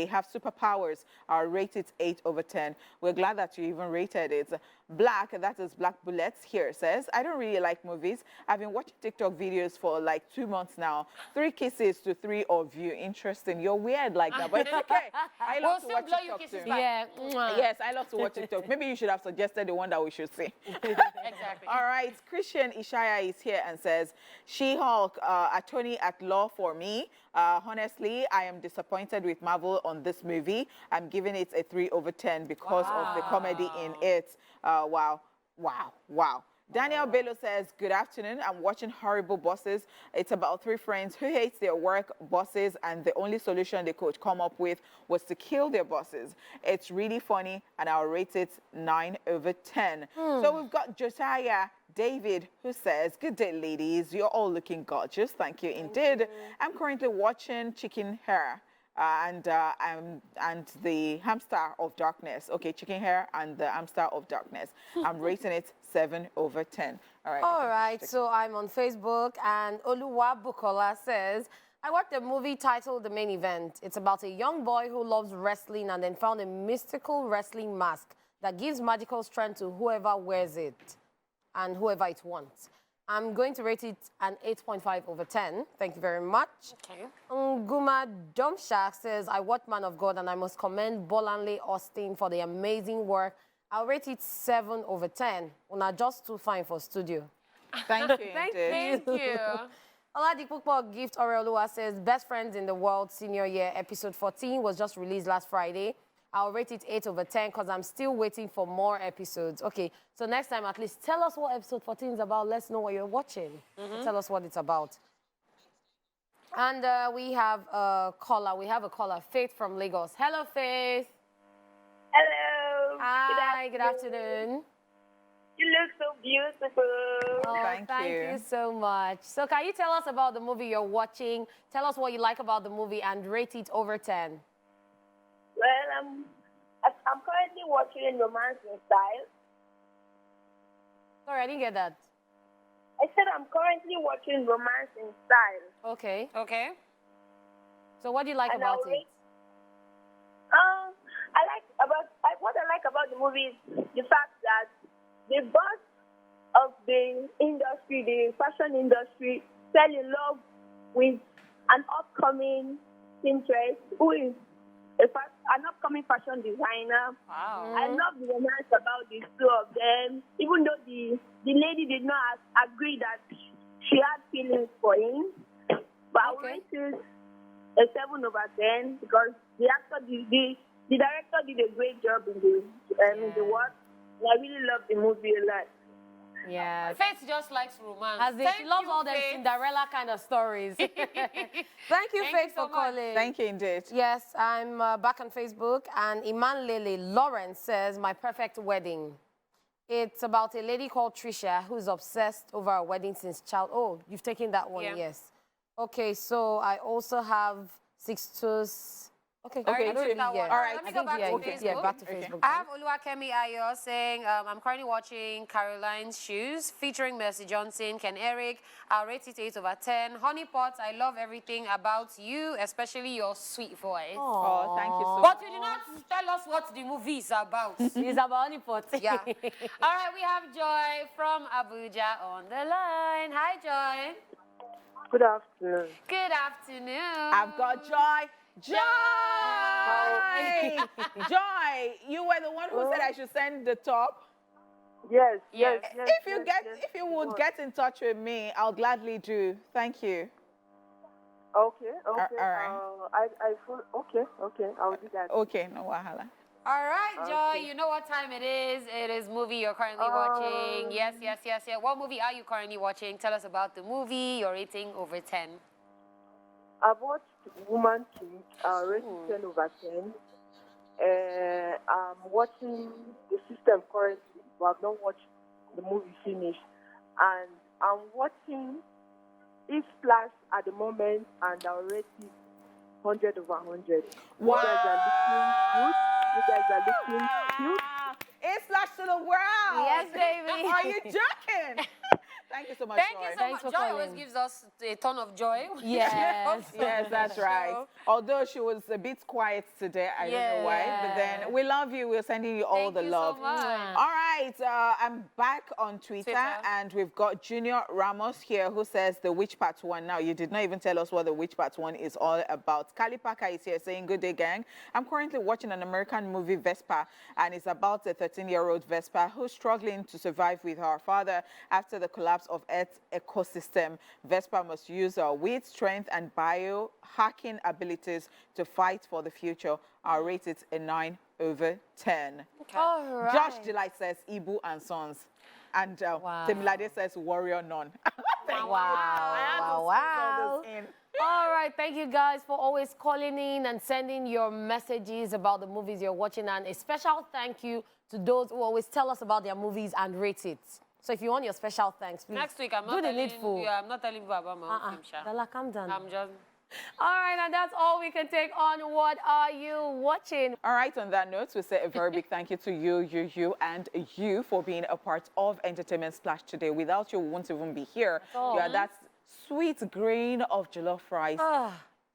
have superpowers. I'll rate it 8/10. We're glad that you even rated it. Black, that is Black Bullets here, says, I don't really like movies. I've been watching TikTok videos for like 2 months now. 3 kisses to 3 of you. Interesting. You're weird like that, but it's okay. I love to watch TikTok too. Yeah. Yes, I love to watch TikTok. Maybe you should have suggested the one that we should see. Exactly. All right, Christian Ishaya is here and says, She-Hulk, attorney at law for me. Honestly, I am disappointed with Marvel on this movie. I'm giving it a 3/10 because of the comedy in it. Wow. Daniel Bello says, good afternoon. I'm watching Horrible Bosses. It's about 3 friends who hate their work bosses, and the only solution they could come up with was to kill their bosses. It's really funny, and I'll rate it 9/10. So we've got Josiah David who says, good day, ladies. You're all looking gorgeous. Thank you indeed. I'm currently watching Chicken Hair. And the Hamster of Darkness. Okay, Chicken Hair and the Hamster of Darkness. I'm rating it 7/10. All right, so I'm on Facebook, and Oluwa Bukola says, I watched a movie titled The Main Event. It's about a young boy who loves wrestling and then found a mystical wrestling mask that gives magical strength to whoever wears it and whoever it wants. I'm going to rate it an 8.5 over 10. Thank you very much. Okay. Nguma Domshak says, I watch Man of God and I must commend Bolanle Austin for the amazing work. I'll rate it 7 over 10. Una just too fine for studio. Thank you. Thank indeed. Thank you. Oladipupo Gift Oreolua says, Best Friends in the World Senior Year episode 14 was just released last Friday. I'll rate it 8 over 10 because I'm still waiting for more episodes. Okay, so next time at least tell us what episode 14 is about. Let's know what you're watching. Tell us what it's about. And we have a caller. We have a caller, Faith from Lagos. Hello, Faith. Hello. Hi, good afternoon. You look so beautiful. Oh, Thank you. you so much. So can you tell us about the movie you're watching? Tell us what you like about the movie and rate it over 10. Well, I'm currently watching Romance in Style. Sorry, I didn't get that. I said I'm currently watching Romance in Style. Okay. Okay. So what do you like And about I'll it? rate- what I like about the movie is the fact that the boss of the industry, the fashion industry, fell in love with an upcoming seamstress who is an upcoming fashion designer. Wow. I love the romance about the two of them, even though the lady did not agree that she had feelings for him. But I will Okay. rate it a 7 over 10 because the director did a great job in the work. And I really love the movie a lot. Yeah. Faith just likes romance. As she loves all the Faith. Cinderella kind of stories. Thank you, Thank you Faith, so for much. calling. Thank you indeed. Yes, I'm back on Facebook, and Iman Lele Lawrence says, My Perfect Wedding. It's about a lady called Trisha who's obsessed over a wedding since child. Oh, you've taken that one, Yeah. yes. Okay, so I also have Sixtus. Okay, All right, I don't really that get one. it. All right, I let me think, go back yeah, to okay, Facebook. Yeah, back to Okay. Facebook. I have Oluwakemi Ayo saying, I'm currently watching Caroline's Shoes featuring Mercy Johnson, Ken Eric. I'll rate it 8 over 10. Honey Pot, I love everything about you, especially your sweet voice. Oh, thank you so much. But you did not tell us what the movie is about. It's about honeypot. Yeah. All right, we have Joy from Abuja on the line. Hi, Joy. Good afternoon. Good afternoon. I've got Joy. Joy! Joy, you were the one who said I should send the top. Yes, Yes. If you would get in touch with me, I'll gladly do. Thank you. Okay. all right. Okay. I'll do that. Okay, no wahala. All right, Joy, you know what time it is. It is movie you're currently watching. Yes. What movie are you currently watching? Tell us about the movie, your rating over 10. I've watched Woman King, rated 10 over 10. I'm watching The System currently, but I've not watched the movie finished. And I'm watching ESplash at the moment, and I'll rate it 100 over 100. Wow. You guys are looking good. You guys are looking cute. ESplash to the world. Yes, baby. Are you joking? Thank you so much, Thank Joy. you so Thanks much. for Joy calling. always gives us a ton of joy. Yes. Yes, that's right. Although she was a bit quiet today, I don't know why. But then we love you. We're sending you all Thank the you love. so much. All right, I'm back on Twitter, and we've got Junior Ramos here who says The Witch Part 1. Now, you did not even tell us what The Witch Part 1 is all about. Kali Parker is here saying, good day, gang. I'm currently watching an American movie, Vespa, and it's about a 13-year-old Vespa who's struggling to survive with her father after the collapse of Earth's ecosystem. Vespa must use her wit, strength, and biohacking abilities to fight for the future. I'll rate it a 9 over 10. All right. Josh Delight says Ibu and Sons. And Temilade says Warrior Nun. Wow. All right, thank you guys for always calling in and sending your messages about the movies you're watching. And a special thank you to those who always tell us about their movies and rate it. So if you want your special thanks, please Next week, I'm do not the telling needful. you. I'm not telling you about my own film, Sha. Dala, calm down. I'm just... All right, and that's all we can take on What Are You Watching? All right, on that note, we say a very big thank you to you, and you for being a part of Entertainment Splash today. Without you, we won't even be here. You are that sweet grain of jollof rice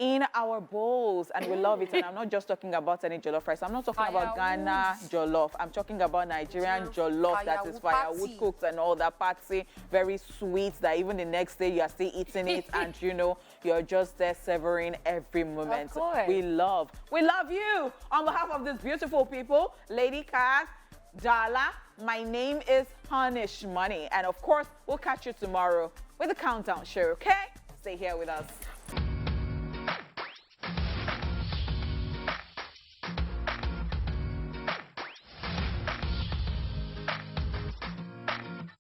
in our bowls, and we love it. And I'm not just talking about any jollof rice. I'm not talking about Ghana jollof. I'm talking about Nigerian jollof that is firewood cooked and all that party, very sweet, that even the next day you are still eating it, and you know, you're just there savoring every moment. Of course. We love you. On behalf of these beautiful people, Lady Kat, Dala, my name is Punish Money. And of course, we'll catch you tomorrow with the Countdown Show, okay? Stay here with us.